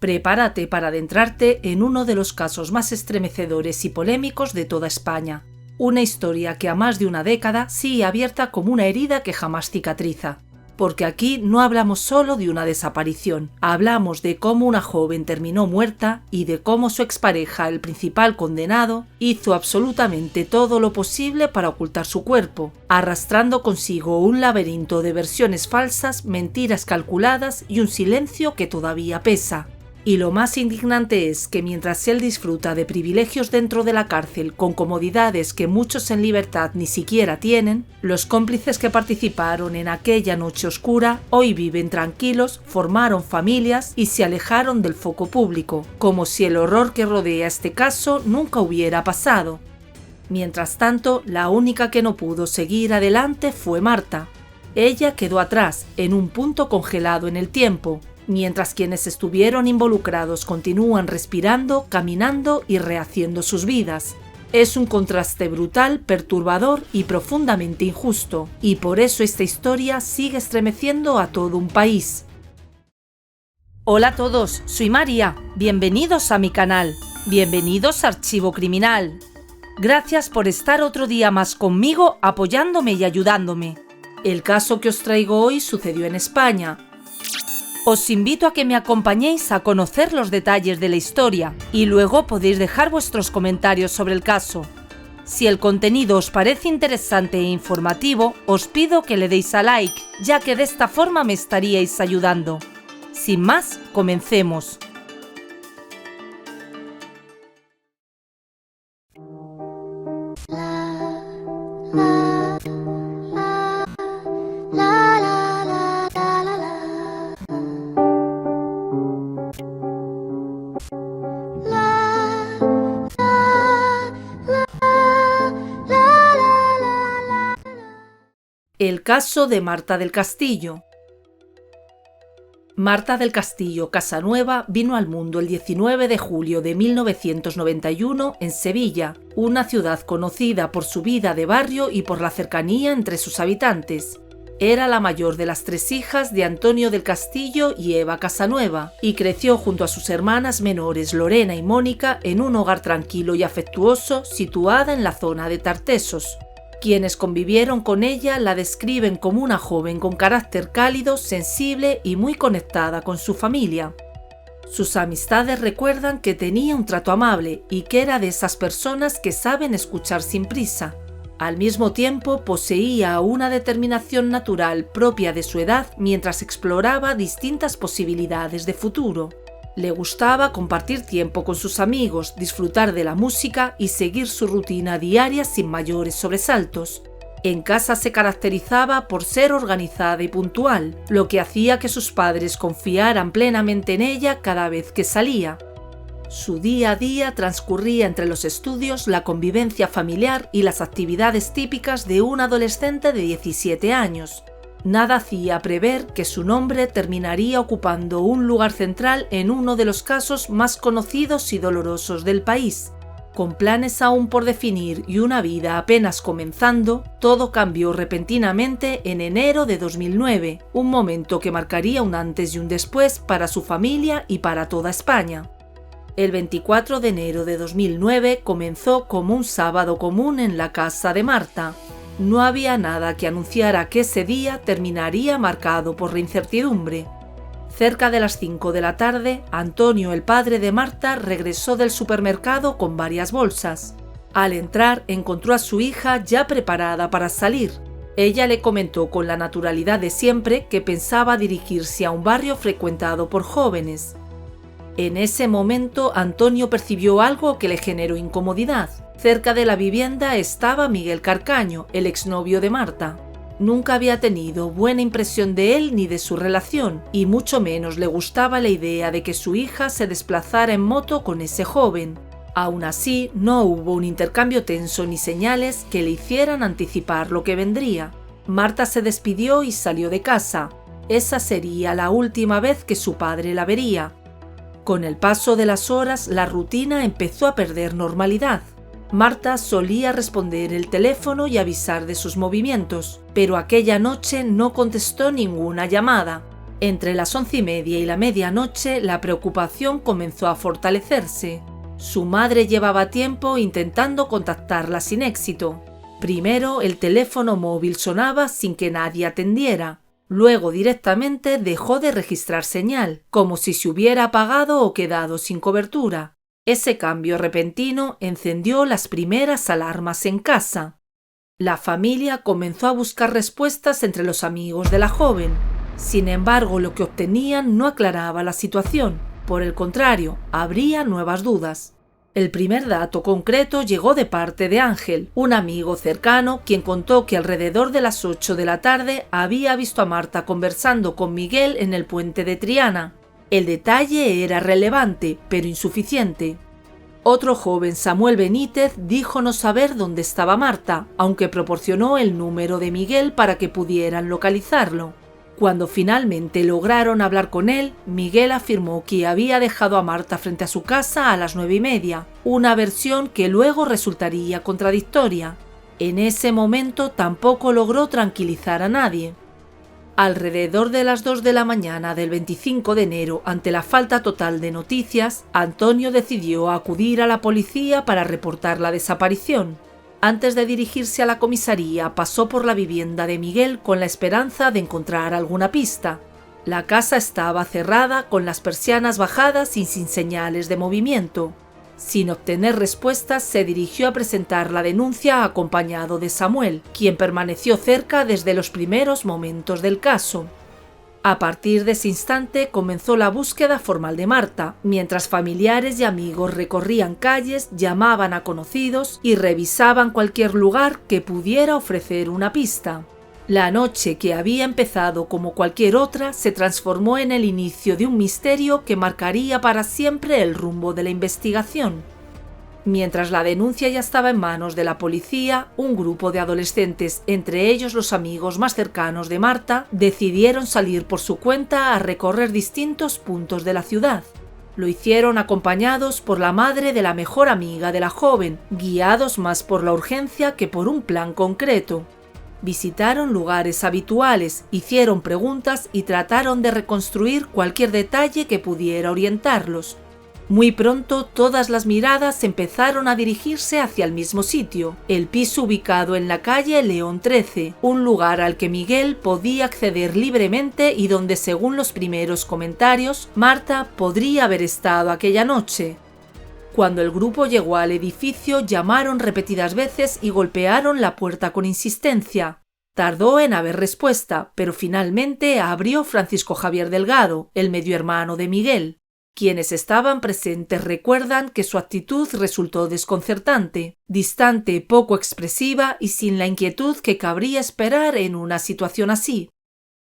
Prepárate para adentrarte en uno de los casos más estremecedores y polémicos de toda España. Una historia que a más de una década sigue abierta como una herida que jamás cicatriza. Porque aquí no hablamos solo de una desaparición, hablamos de cómo una joven terminó muerta y de cómo su expareja, el principal condenado, hizo absolutamente todo lo posible para ocultar su cuerpo, arrastrando consigo un laberinto de versiones falsas, mentiras calculadas y un silencio que todavía pesa. Y lo más indignante es que mientras él disfruta de privilegios dentro de la cárcel con comodidades que muchos en libertad ni siquiera tienen, los cómplices que participaron en aquella noche oscura hoy viven tranquilos, formaron familias y se alejaron del foco público, como si el horror que rodea este caso nunca hubiera pasado. Mientras tanto, la única que no pudo seguir adelante fue Marta. Ella quedó atrás, en un punto congelado en el tiempo, mientras quienes estuvieron involucrados continúan respirando, caminando y rehaciendo sus vidas. Es un contraste brutal, perturbador y profundamente injusto, y por eso esta historia sigue estremeciendo a todo un país. Hola a todos, soy María, bienvenidos a mi canal, bienvenidos a Archivo Criminal. Gracias por estar otro día más conmigo apoyándome y ayudándome. El caso que os traigo hoy sucedió en España. Os invito a que me acompañéis a conocer los detalles de la historia y luego podéis dejar vuestros comentarios sobre el caso. Si el contenido os parece interesante e informativo, os pido que le deis a like, ya que de esta forma me estaríais ayudando. Sin más, comencemos. El caso de Marta del Castillo. Marta del Castillo Casanueva vino al mundo el 19 de julio de 1991 en Sevilla, una ciudad conocida por su vida de barrio y por la cercanía entre sus habitantes. Era la mayor de las 3 hijas de Antonio del Castillo y Eva Casanueva, y creció junto a sus hermanas menores Lorena y Mónica en un hogar tranquilo y afectuoso situada en la zona de Tartesos. Quienes convivieron con ella la describen como una joven con carácter cálido, sensible y muy conectada con su familia. Sus amistades recuerdan que tenía un trato amable y que era de esas personas que saben escuchar sin prisa. Al mismo tiempo, poseía una determinación natural propia de su edad mientras exploraba distintas posibilidades de futuro. Le gustaba compartir tiempo con sus amigos, disfrutar de la música y seguir su rutina diaria sin mayores sobresaltos. En casa se caracterizaba por ser organizada y puntual, lo que hacía que sus padres confiaran plenamente en ella cada vez que salía. Su día a día transcurría entre los estudios, la convivencia familiar y las actividades típicas de un adolescente de 17 años. Nada hacía prever que su nombre terminaría ocupando un lugar central en uno de los casos más conocidos y dolorosos del país. Con planes aún por definir y una vida apenas comenzando, todo cambió repentinamente en enero de 2009, un momento que marcaría un antes y un después para su familia y para toda España. El 24 de enero de 2009 comenzó como un sábado común en la casa de Marta. No había nada que anunciara que ese día terminaría marcado por la incertidumbre. Cerca de las 5 de la tarde, Antonio, el padre de Marta, regresó del supermercado con varias bolsas. Al entrar, encontró a su hija ya preparada para salir. Ella le comentó con la naturalidad de siempre que pensaba dirigirse a un barrio frecuentado por jóvenes. En ese momento, Antonio percibió algo que le generó incomodidad. Cerca de la vivienda estaba Miguel Carcaño, el exnovio de Marta. Nunca había tenido buena impresión de él ni de su relación, y mucho menos le gustaba la idea de que su hija se desplazara en moto con ese joven. Aún así, no hubo un intercambio tenso ni señales que le hicieran anticipar lo que vendría. Marta se despidió y salió de casa. Esa sería la última vez que su padre la vería. Con el paso de las horas, la rutina empezó a perder normalidad. Marta solía responder el teléfono y avisar de sus movimientos, pero aquella noche no contestó ninguna llamada. Entre las 11:30 y la medianoche, la preocupación comenzó a fortalecerse. Su madre llevaba tiempo intentando contactarla sin éxito. Primero, el teléfono móvil sonaba sin que nadie atendiera. Luego, directamente dejó de registrar señal, como si se hubiera apagado o quedado sin cobertura. Ese cambio repentino encendió las primeras alarmas en casa. La familia comenzó a buscar respuestas entre los amigos de la joven. Sin embargo, lo que obtenían no aclaraba la situación. Por el contrario, habría nuevas dudas. El primer dato concreto llegó de parte de Ángel, un amigo cercano, quien contó que alrededor de las 8 de la tarde había visto a Marta conversando con Miguel en el puente de Triana. El detalle era relevante, pero insuficiente. Otro joven, Samuel Benítez, dijo no saber dónde estaba Marta, aunque proporcionó el número de Miguel para que pudieran localizarlo. Cuando finalmente lograron hablar con él, Miguel afirmó que había dejado a Marta frente a su casa a las 9:30, una versión que luego resultaría contradictoria. En ese momento tampoco logró tranquilizar a nadie. Alrededor de las 2 de la mañana del 25 de enero, ante la falta total de noticias, Antonio decidió acudir a la policía para reportar la desaparición. Antes de dirigirse a la comisaría, pasó por la vivienda de Miguel con la esperanza de encontrar alguna pista. La casa estaba cerrada, con las persianas bajadas y sin señales de movimiento. Sin obtener respuestas, se dirigió a presentar la denuncia acompañado de Samuel, quien permaneció cerca desde los primeros momentos del caso. A partir de ese instante comenzó la búsqueda formal de Marta, mientras familiares y amigos recorrían calles, llamaban a conocidos y revisaban cualquier lugar que pudiera ofrecer una pista. La noche, que había empezado como cualquier otra, se transformó en el inicio de un misterio que marcaría para siempre el rumbo de la investigación. Mientras la denuncia ya estaba en manos de la policía, un grupo de adolescentes, entre ellos los amigos más cercanos de Marta, decidieron salir por su cuenta a recorrer distintos puntos de la ciudad. Lo hicieron acompañados por la madre de la mejor amiga de la joven, guiados más por la urgencia que por un plan concreto. Visitaron lugares habituales, hicieron preguntas y trataron de reconstruir cualquier detalle que pudiera orientarlos. Muy pronto todas las miradas empezaron a dirigirse hacia el mismo sitio, el piso ubicado en la calle León 13, un lugar al que Miguel podía acceder libremente y donde, según los primeros comentarios, Marta podría haber estado aquella noche. Cuando el grupo llegó al edificio, llamaron repetidas veces y golpearon la puerta con insistencia. Tardó en haber respuesta, pero finalmente abrió Francisco Javier Delgado, el medio hermano de Miguel. Quienes estaban presentes recuerdan que su actitud resultó desconcertante, distante, poco expresiva y sin la inquietud que cabría esperar en una situación así.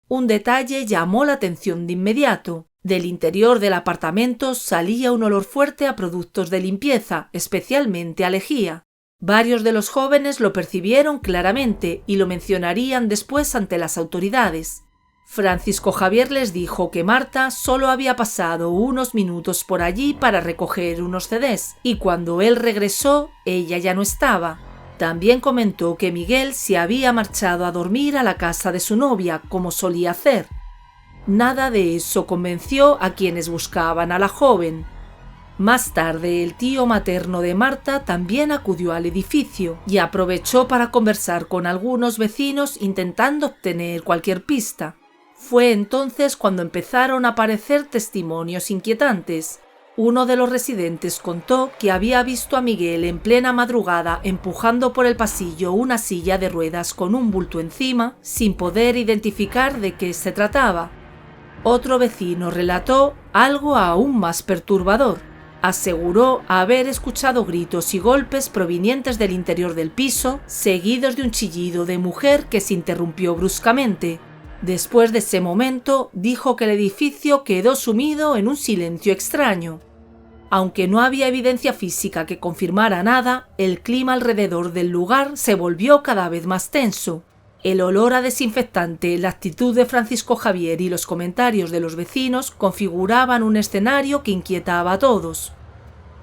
Un detalle llamó la atención de inmediato. Del interior del apartamento salía un olor fuerte a productos de limpieza, especialmente a lejía. Varios de los jóvenes lo percibieron claramente y lo mencionarían después ante las autoridades. Francisco Javier les dijo que Marta solo había pasado unos minutos por allí para recoger unos CDs y cuando él regresó, ella ya no estaba. También comentó que Miguel se había marchado a dormir a la casa de su novia, como solía hacer. Nada de eso convenció a quienes buscaban a la joven. Más tarde, el tío materno de Marta también acudió al edificio y aprovechó para conversar con algunos vecinos intentando obtener cualquier pista. Fue entonces cuando empezaron a aparecer testimonios inquietantes. Uno de los residentes contó que había visto a Miguel en plena madrugada empujando por el pasillo una silla de ruedas con un bulto encima, sin poder identificar de qué se trataba. Otro vecino relató algo aún más perturbador. Aseguró haber escuchado gritos y golpes provenientes del interior del piso, seguidos de un chillido de mujer que se interrumpió bruscamente. Después de ese momento, dijo que el edificio quedó sumido en un silencio extraño. Aunque no había evidencia física que confirmara nada, el clima alrededor del lugar se volvió cada vez más tenso. El olor a desinfectante, la actitud de Francisco Javier y los comentarios de los vecinos configuraban un escenario que inquietaba a todos.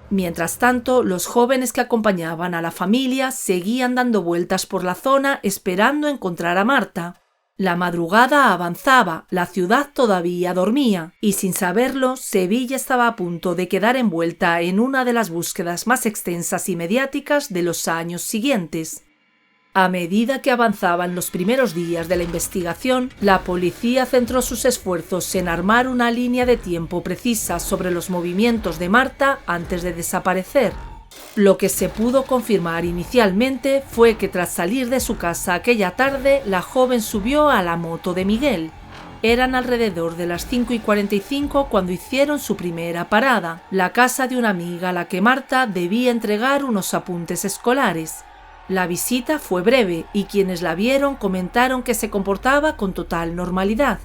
Mientras tanto, los jóvenes que acompañaban a la familia seguían dando vueltas por la zona esperando encontrar a Marta. La madrugada avanzaba, la ciudad todavía dormía, y sin saberlo, Sevilla estaba a punto de quedar envuelta en una de las búsquedas más extensas y mediáticas de los años siguientes. A medida que avanzaban los primeros días de la investigación, la policía centró sus esfuerzos en armar una línea de tiempo precisa sobre los movimientos de Marta antes de desaparecer. Lo que se pudo confirmar inicialmente fue que tras salir de su casa aquella tarde, la joven subió a la moto de Miguel. Eran alrededor de las 5:45 cuando hicieron su primera parada, la casa de una amiga a la que Marta debía entregar unos apuntes escolares. La visita fue breve y quienes la vieron comentaron que se comportaba con total normalidad.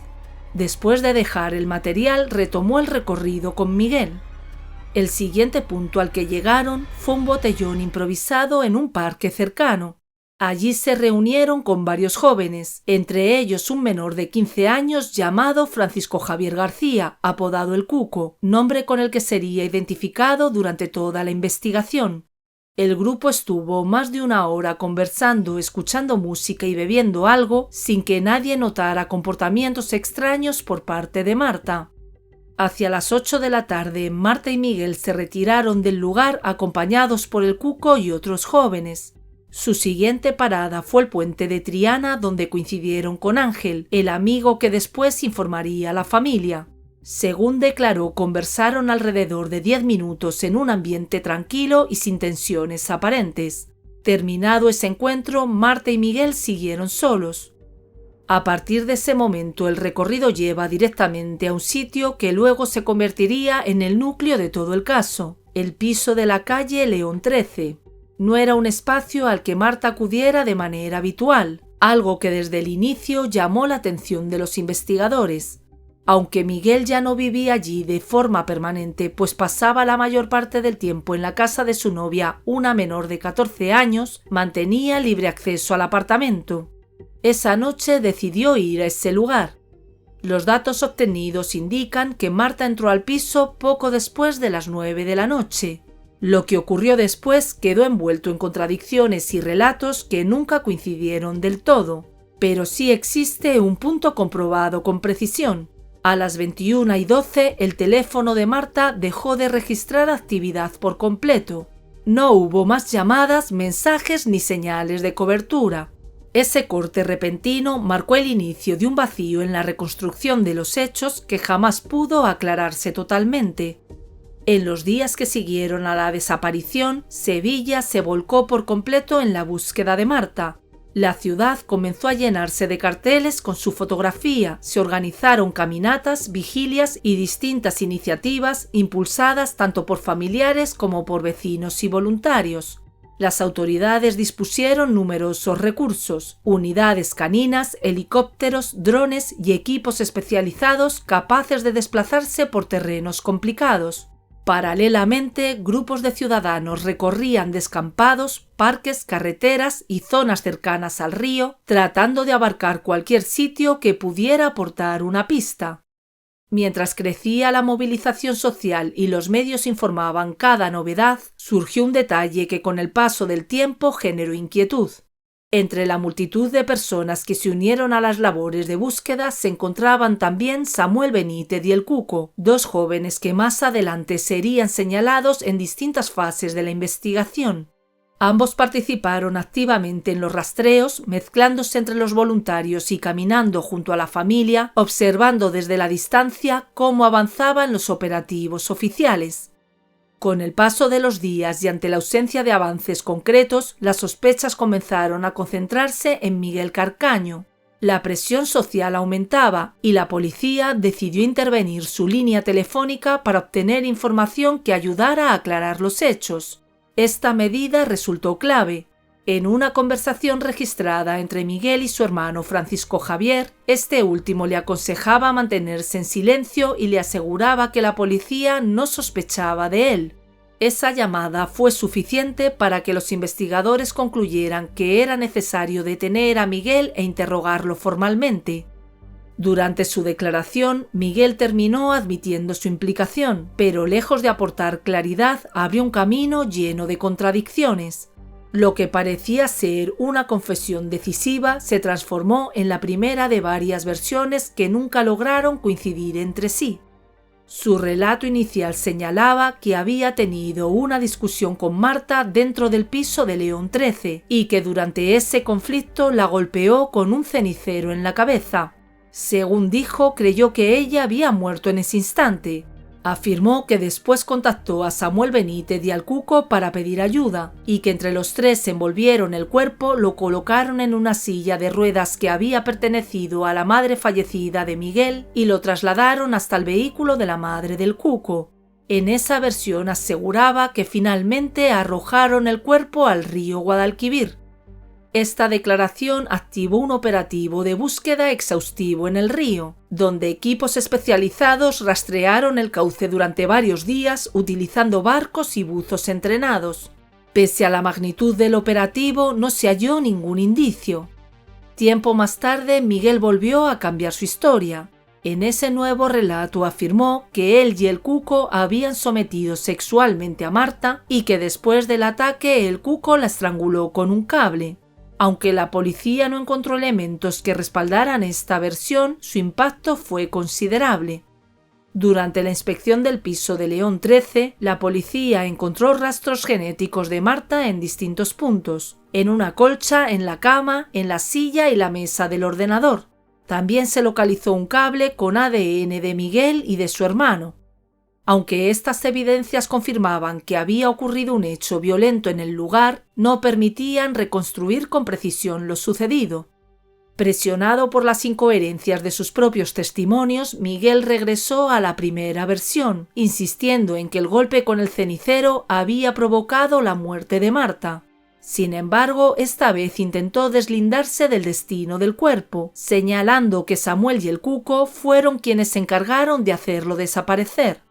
Después de dejar el material, retomó el recorrido con Miguel. El siguiente punto al que llegaron fue un botellón improvisado en un parque cercano. Allí se reunieron con varios jóvenes, entre ellos un menor de 15 años llamado Francisco Javier García, apodado El Cuco, nombre con el que sería identificado durante toda la investigación. El grupo estuvo más de una hora conversando, escuchando música y bebiendo algo sin que nadie notara comportamientos extraños por parte de Marta. Hacia las 8 de la tarde, Marta y Miguel se retiraron del lugar acompañados por El Cuco y otros jóvenes. Su siguiente parada fue el puente de Triana, donde coincidieron con Ángel, el amigo que después informaría a la familia. Según declaró, conversaron alrededor de 10 minutos en un ambiente tranquilo y sin tensiones aparentes. Terminado ese encuentro, Marta y Miguel siguieron solos. A partir de ese momento, el recorrido lleva directamente a un sitio que luego se convertiría en el núcleo de todo el caso, el piso de la calle León 13. No era un espacio al que Marta acudiera de manera habitual, algo que desde el inicio llamó la atención de los investigadores. Aunque Miguel ya no vivía allí de forma permanente, pues pasaba la mayor parte del tiempo en la casa de su novia, una menor de 14 años, mantenía libre acceso al apartamento. Esa noche decidió ir a ese lugar. Los datos obtenidos indican que Marta entró al piso poco después de las 9 de la noche. Lo que ocurrió después quedó envuelto en contradicciones y relatos que nunca coincidieron del todo, pero sí existe un punto comprobado con precisión. A las 21:12 el teléfono de Marta dejó de registrar actividad por completo. No hubo más llamadas, mensajes ni señales de cobertura. Ese corte repentino marcó el inicio de un vacío en la reconstrucción de los hechos que jamás pudo aclararse totalmente. En los días que siguieron a la desaparición, Sevilla se volcó por completo en la búsqueda de Marta. La ciudad comenzó a llenarse de carteles con su fotografía, se organizaron caminatas, vigilias y distintas iniciativas impulsadas tanto por familiares como por vecinos y voluntarios. Las autoridades dispusieron numerosos recursos, unidades caninas, helicópteros, drones y equipos especializados capaces de desplazarse por terrenos complicados. Paralelamente, grupos de ciudadanos recorrían descampados, parques, carreteras y zonas cercanas al río, tratando de abarcar cualquier sitio que pudiera aportar una pista. Mientras crecía la movilización social y los medios informaban cada novedad, surgió un detalle que con el paso del tiempo generó inquietud. Entre la multitud de personas que se unieron a las labores de búsqueda se encontraban también Samuel Benítez y El Cuco, dos jóvenes que más adelante serían señalados en distintas fases de la investigación. Ambos participaron activamente en los rastreos, mezclándose entre los voluntarios y caminando junto a la familia, observando desde la distancia cómo avanzaban los operativos oficiales. Con el paso de los días y ante la ausencia de avances concretos, las sospechas comenzaron a concentrarse en Miguel Carcaño. La presión social aumentaba y la policía decidió intervenir su línea telefónica para obtener información que ayudara a aclarar los hechos. Esta medida resultó clave. En una conversación registrada entre Miguel y su hermano Francisco Javier, este último le aconsejaba mantenerse en silencio y le aseguraba que la policía no sospechaba de él. Esa llamada fue suficiente para que los investigadores concluyeran que era necesario detener a Miguel e interrogarlo formalmente. Durante su declaración, Miguel terminó admitiendo su implicación, pero lejos de aportar claridad, abrió un camino lleno de contradicciones. Lo que parecía ser una confesión decisiva se transformó en la primera de varias versiones que nunca lograron coincidir entre sí. Su relato inicial señalaba que había tenido una discusión con Marta dentro del piso de León 13 y que durante ese conflicto la golpeó con un cenicero en la cabeza. Según dijo, creyó que ella había muerto en ese instante. Afirmó que después contactó a Samuel Benítez y al Cuco para pedir ayuda y que entre los tres envolvieron el cuerpo, lo colocaron en una silla de ruedas que había pertenecido a la madre fallecida de Miguel y lo trasladaron hasta el vehículo de la madre del Cuco. En esa versión aseguraba que finalmente arrojaron el cuerpo al río Guadalquivir. Esta declaración activó un operativo de búsqueda exhaustivo en el río, donde equipos especializados rastrearon el cauce durante varios días utilizando barcos y buzos entrenados. Pese a la magnitud del operativo, no se halló ningún indicio. Tiempo más tarde, Miguel volvió a cambiar su historia. En ese nuevo relato afirmó que él y el Cuco habían sometido sexualmente a Marta y que después del ataque el Cuco la estranguló con un cable. Aunque la policía no encontró elementos que respaldaran esta versión, su impacto fue considerable. Durante la inspección del piso de León 13, la policía encontró rastros genéticos de Marta en distintos puntos, en una colcha, en la cama, en la silla y la mesa del ordenador. También se localizó un cable con ADN de Miguel y de su hermano. Aunque estas evidencias confirmaban que había ocurrido un hecho violento en el lugar, no permitían reconstruir con precisión lo sucedido. Presionado por las incoherencias de sus propios testimonios, Miguel regresó a la primera versión, insistiendo en que el golpe con el cenicero había provocado la muerte de Marta. Sin embargo, esta vez intentó deslindarse del destino del cuerpo, señalando que Samuel y el Cuco fueron quienes se encargaron de hacerlo desaparecer.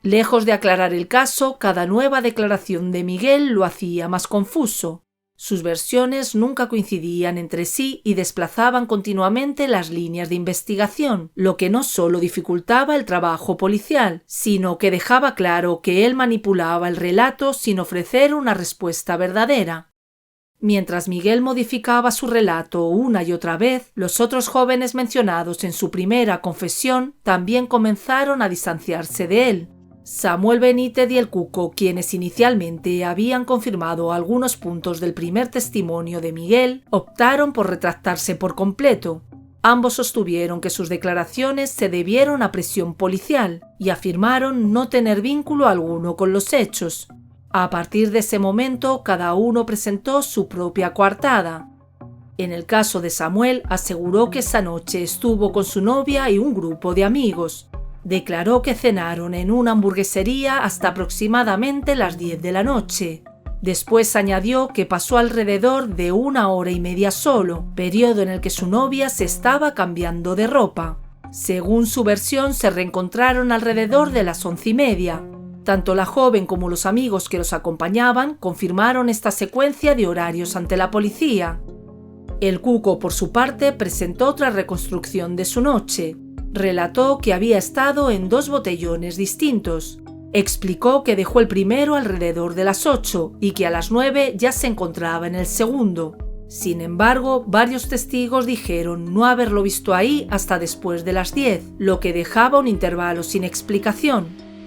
Lejos de aclarar el caso, cada nueva declaración de Miguel lo hacía más confuso. Sus versiones nunca coincidían entre sí y desplazaban continuamente las líneas de investigación, lo que no solo dificultaba el trabajo policial, sino que dejaba claro que él manipulaba el relato sin ofrecer una respuesta verdadera. Mientras Miguel modificaba su relato una y otra vez, los otros jóvenes mencionados en su primera confesión también comenzaron a distanciarse de él. Samuel Benítez y el Cuco, quienes inicialmente habían confirmado algunos puntos del primer testimonio de Miguel, optaron por retractarse por completo. Ambos sostuvieron que sus declaraciones se debieron a presión policial y afirmaron no tener vínculo alguno con los hechos. A partir de ese momento, cada uno presentó su propia coartada. En el caso de Samuel, aseguró que esa noche estuvo con su novia y un grupo de amigos. Declaró que cenaron en una hamburguesería hasta aproximadamente las 10 de la noche. Después añadió que pasó alrededor de 1 hora y media solo, periodo en el que su novia se estaba cambiando de ropa. Según su versión, se reencontraron alrededor de las 11:30. Tanto la joven como los amigos que los acompañaban confirmaron esta secuencia de horarios ante la policía. El Cuco, por su parte, presentó otra reconstrucción de su noche. Relató que había estado en 2 botellones distintos. Explicó que dejó el primero alrededor de las 8 y que a las 9 ya se encontraba en el segundo. Sin embargo, varios testigos dijeron no haberlo visto ahí hasta después de las 10, lo que dejaba un intervalo sin explicación.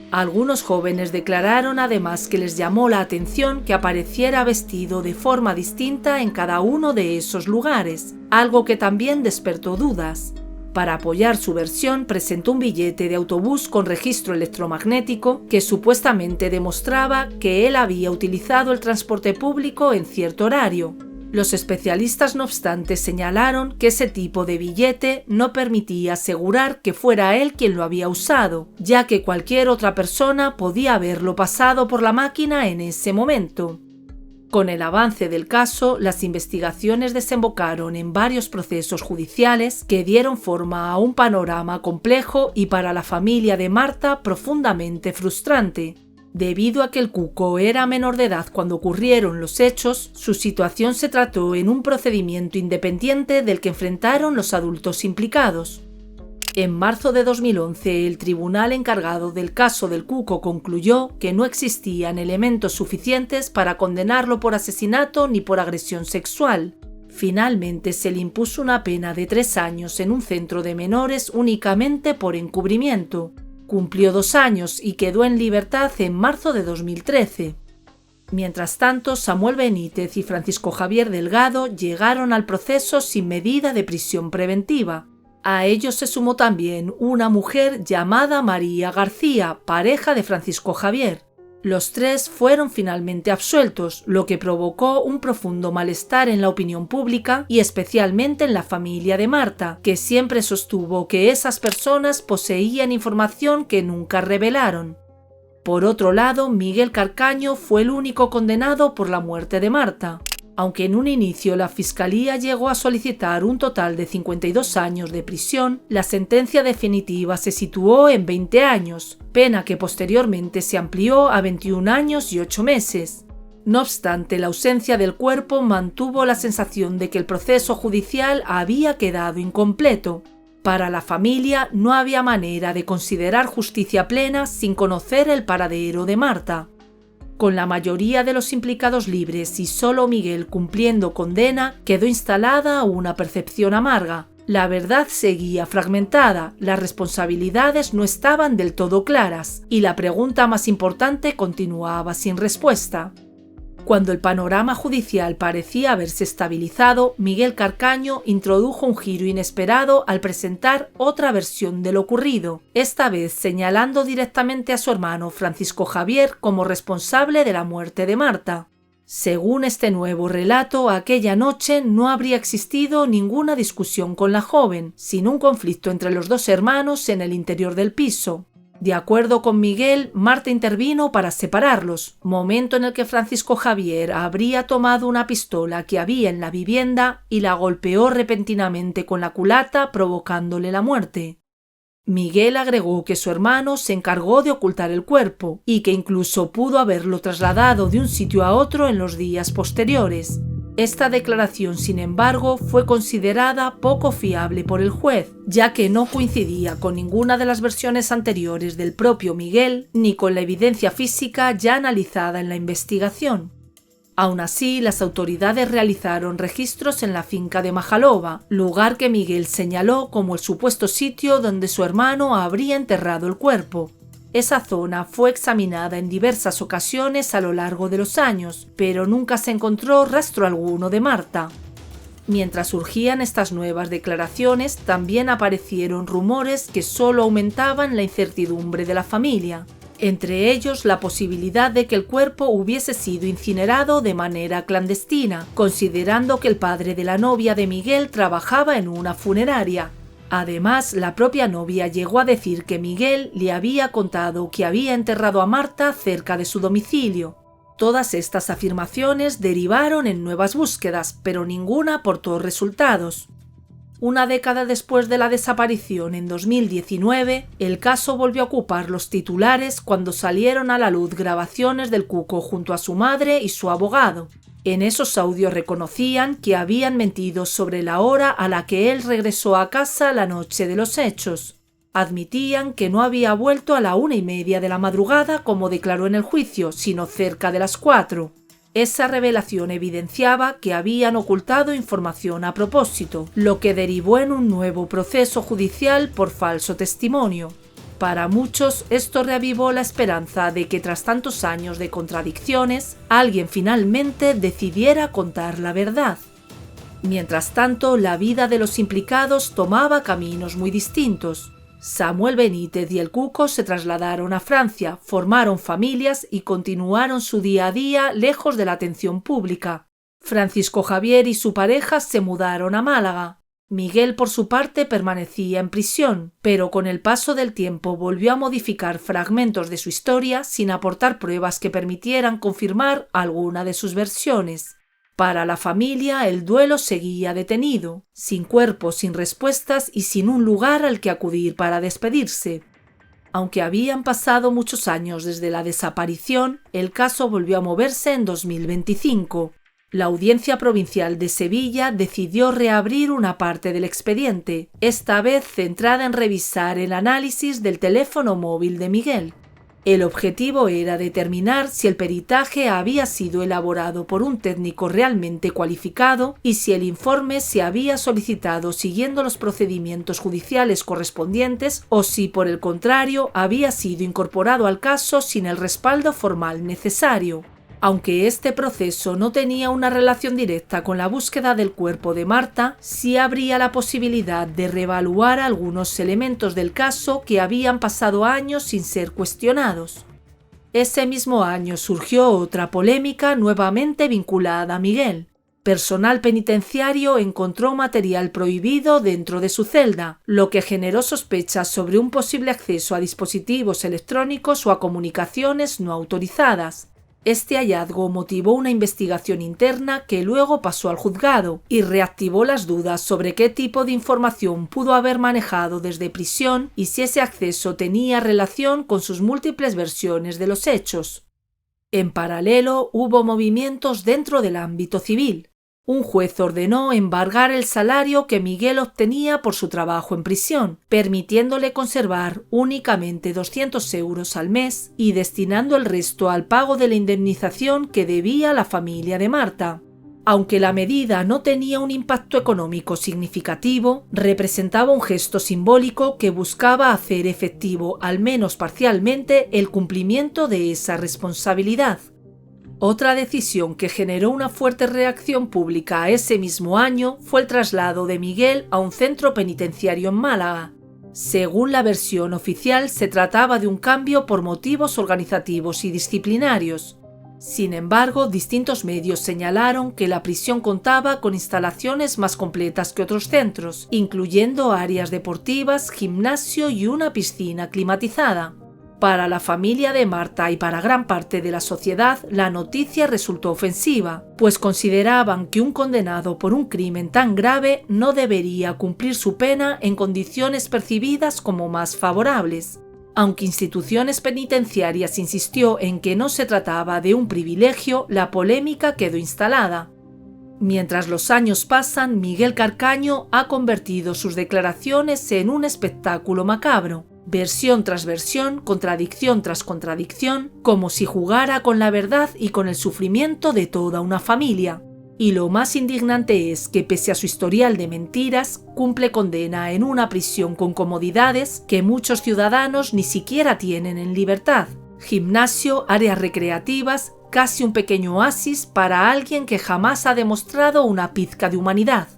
Algunos jóvenes declararon además que les llamó la atención que apareciera vestido de forma distinta en cada uno de esos lugares, algo que también despertó dudas. Para apoyar su versión, presentó un billete de autobús con registro electromagnético que supuestamente demostraba que él había utilizado el transporte público en cierto horario. Los especialistas, no obstante, señalaron que ese tipo de billete no permitía asegurar que fuera él quien lo había usado, ya que cualquier otra persona podía haberlo pasado por la máquina en ese momento. Con el avance del caso, las investigaciones desembocaron en varios procesos judiciales que dieron forma a un panorama complejo y para la familia de Marta profundamente frustrante. Debido a que el Cuco era menor de edad cuando ocurrieron los hechos, su situación se trató en un procedimiento independiente del que enfrentaron los adultos implicados. En marzo de 2011, el tribunal encargado del caso del Cuco concluyó que no existían elementos suficientes para condenarlo por asesinato ni por agresión sexual. Finalmente se le impuso una pena de 3 años en un centro de menores únicamente por encubrimiento. Cumplió 2 años y quedó en libertad en marzo de 2013. Mientras tanto, Samuel Benítez y Francisco Javier Delgado llegaron al proceso sin medida de prisión preventiva. A ellos se sumó también una mujer llamada María García, pareja de Francisco Javier. Los 3 fueron finalmente absueltos, lo que provocó un profundo malestar en la opinión pública y especialmente en la familia de Marta, que siempre sostuvo que esas personas poseían información que nunca revelaron. Por otro lado, Miguel Carcaño fue el único condenado por la muerte de Marta. Aunque en un inicio la Fiscalía llegó a solicitar un total de 52 años de prisión, la sentencia definitiva se situó en 20 años, pena que posteriormente se amplió a 21 años y 8 meses. No obstante, la ausencia del cuerpo mantuvo la sensación de que el proceso judicial había quedado incompleto. Para la familia no había manera de considerar justicia plena sin conocer el paradero de Marta. Con la mayoría de los implicados libres y solo Miguel cumpliendo condena, quedó instalada una percepción amarga. La verdad seguía fragmentada, las responsabilidades no estaban del todo claras y la pregunta más importante continuaba sin respuesta. Cuando el panorama judicial parecía haberse estabilizado, Miguel Carcaño introdujo un giro inesperado al presentar otra versión de lo ocurrido, esta vez señalando directamente a su hermano Francisco Javier como responsable de la muerte de Marta. Según este nuevo relato, aquella noche no habría existido ninguna discusión con la joven, sino un conflicto entre los 2 hermanos en el interior del piso. De acuerdo con Miguel, Marta intervino para separarlos, momento en el que Francisco Javier habría tomado una pistola que había en la vivienda y la golpeó repentinamente con la culata, provocándole la muerte. Miguel agregó que su hermano se encargó de ocultar el cuerpo y que incluso pudo haberlo trasladado de un sitio a otro en los días posteriores. Esta declaración, sin embargo, fue considerada poco fiable por el juez, ya que no coincidía con ninguna de las versiones anteriores del propio Miguel ni con la evidencia física ya analizada en la investigación. Aún así, las autoridades realizaron registros en la finca de Majalova, lugar que Miguel señaló como el supuesto sitio donde su hermano habría enterrado el cuerpo. Esa zona fue examinada en diversas ocasiones a lo largo de los años, pero nunca se encontró rastro alguno de Marta. Mientras surgían estas nuevas declaraciones, también aparecieron rumores que solo aumentaban la incertidumbre de la familia. Entre ellos, la posibilidad de que el cuerpo hubiese sido incinerado de manera clandestina, considerando que el padre de la novia de Miguel trabajaba en una funeraria. Además, la propia novia llegó a decir que Miguel le había contado que había enterrado a Marta cerca de su domicilio. Todas estas afirmaciones derivaron en nuevas búsquedas, pero ninguna aportó resultados. Una década después de la desaparición, en 2019, el caso volvió a ocupar los titulares cuando salieron a la luz grabaciones del Cuco junto a su madre y su abogado. En esos audios reconocían que habían mentido sobre la hora a la que él regresó a casa la noche de los hechos. Admitían que no había vuelto a la 1:30 de la madrugada como declaró en el juicio, sino cerca de las 4. Esa revelación evidenciaba que habían ocultado información a propósito, lo que derivó en un nuevo proceso judicial por falso testimonio. Para muchos, esto reavivó la esperanza de que tras tantos años de contradicciones, alguien finalmente decidiera contar la verdad. Mientras tanto, la vida de los implicados tomaba caminos muy distintos. Samuel Benítez y el Cuco se trasladaron a Francia, formaron familias y continuaron su día a día lejos de la atención pública. Francisco Javier y su pareja se mudaron a Málaga. Miguel, por su parte, permanecía en prisión, pero con el paso del tiempo volvió a modificar fragmentos de su historia sin aportar pruebas que permitieran confirmar alguna de sus versiones. Para la familia, el duelo seguía detenido, sin cuerpo, sin respuestas y sin un lugar al que acudir para despedirse. Aunque habían pasado muchos años desde la desaparición, el caso volvió a moverse en 2025. La Audiencia Provincial de Sevilla decidió reabrir una parte del expediente, esta vez centrada en revisar el análisis del teléfono móvil de Miguel. El objetivo era determinar si el peritaje había sido elaborado por un técnico realmente cualificado y si el informe se había solicitado siguiendo los procedimientos judiciales correspondientes o si, por el contrario, había sido incorporado al caso sin el respaldo formal necesario. Aunque este proceso no tenía una relación directa con la búsqueda del cuerpo de Marta, sí habría la posibilidad de reevaluar algunos elementos del caso que habían pasado años sin ser cuestionados. Ese mismo año surgió otra polémica nuevamente vinculada a Miguel. Personal penitenciario encontró material prohibido dentro de su celda, lo que generó sospechas sobre un posible acceso a dispositivos electrónicos o a comunicaciones no autorizadas. Este hallazgo motivó una investigación interna que luego pasó al juzgado y reactivó las dudas sobre qué tipo de información pudo haber manejado desde prisión y si ese acceso tenía relación con sus múltiples versiones de los hechos. En paralelo, hubo movimientos dentro del ámbito civil. Un juez ordenó embargar el salario que Miguel obtenía por su trabajo en prisión, permitiéndole conservar únicamente 200 euros al mes y destinando el resto al pago de la indemnización que debía la familia de Marta. Aunque la medida no tenía un impacto económico significativo, representaba un gesto simbólico que buscaba hacer efectivo, al menos parcialmente, el cumplimiento de esa responsabilidad. Otra decisión que generó una fuerte reacción pública ese mismo año fue el traslado de Miguel a un centro penitenciario en Málaga. Según la versión oficial, se trataba de un cambio por motivos organizativos y disciplinarios. Sin embargo, distintos medios señalaron que la prisión contaba con instalaciones más completas que otros centros, incluyendo áreas deportivas, gimnasio y una piscina climatizada. Para la familia de Marta y para gran parte de la sociedad, la noticia resultó ofensiva, pues consideraban que un condenado por un crimen tan grave no debería cumplir su pena en condiciones percibidas como más favorables. Aunque Instituciones Penitenciarias insistió en que no se trataba de un privilegio, la polémica quedó instalada. Mientras los años pasan, Miguel Carcaño ha convertido sus declaraciones en un espectáculo macabro. Versión tras versión, contradicción tras contradicción, como si jugara con la verdad y con el sufrimiento de toda una familia. Y lo más indignante es que, pese a su historial de mentiras, cumple condena en una prisión con comodidades que muchos ciudadanos ni siquiera tienen en libertad. Gimnasio, áreas recreativas, casi un pequeño oasis para alguien que jamás ha demostrado una pizca de humanidad.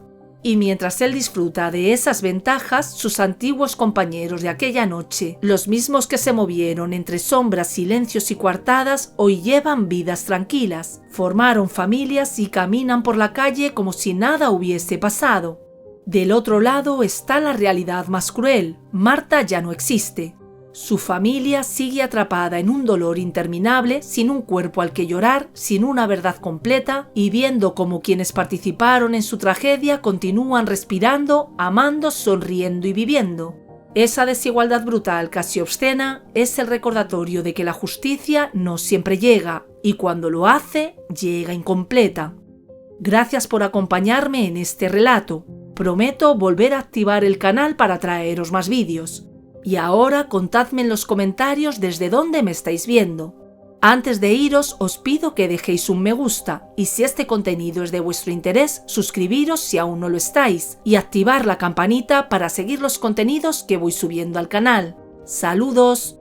Y mientras él disfruta de esas ventajas, sus antiguos compañeros de aquella noche, los mismos que se movieron entre sombras, silencios y coartadas, hoy llevan vidas tranquilas, formaron familias y caminan por la calle como si nada hubiese pasado. Del otro lado está la realidad más cruel: Marta ya no existe. Su familia sigue atrapada en un dolor interminable, sin un cuerpo al que llorar, sin una verdad completa, y viendo cómo quienes participaron en su tragedia continúan respirando, amando, sonriendo y viviendo. Esa desigualdad brutal, casi obscena, es el recordatorio de que la justicia no siempre llega, y cuando lo hace, llega incompleta. Gracias por acompañarme en este relato. Prometo volver a activar el canal para traeros más vídeos. Y ahora contadme en los comentarios desde dónde me estáis viendo. Antes de iros, os pido que dejéis un me gusta y, si este contenido es de vuestro interés, suscribiros si aún no lo estáis y activar la campanita para seguir los contenidos que voy subiendo al canal. ¡Saludos!